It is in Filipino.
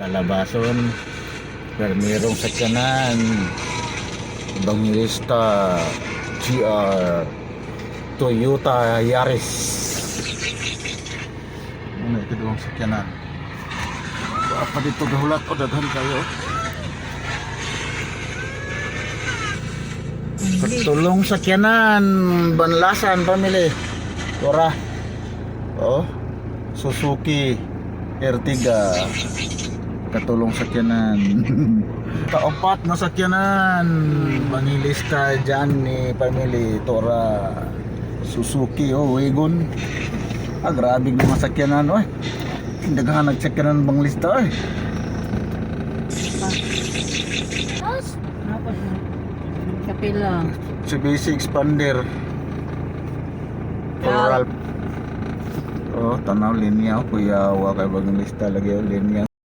Kalabason, Permirong Sakyanan, Evangelista, GR, Toyota Yaris. Ano ito doong sakyanan? Apa dito gahulat o daghan kayo? Katulong sakyanan, Banlasan family. Tora. Oh, Suzuki Ertiga. Katulong sakyanan. Kaopat na sakyanan, Evangelista dyan ni family. Tora, Suzuki, Wagon. Grabe mga sakyanan, oy. Daghan nagsakyanan bang lista, oy. Kapila. Mitsubishi Expander. Ralph. Oh, tanaw linya, kuya, wa kay bang lista lagi linya.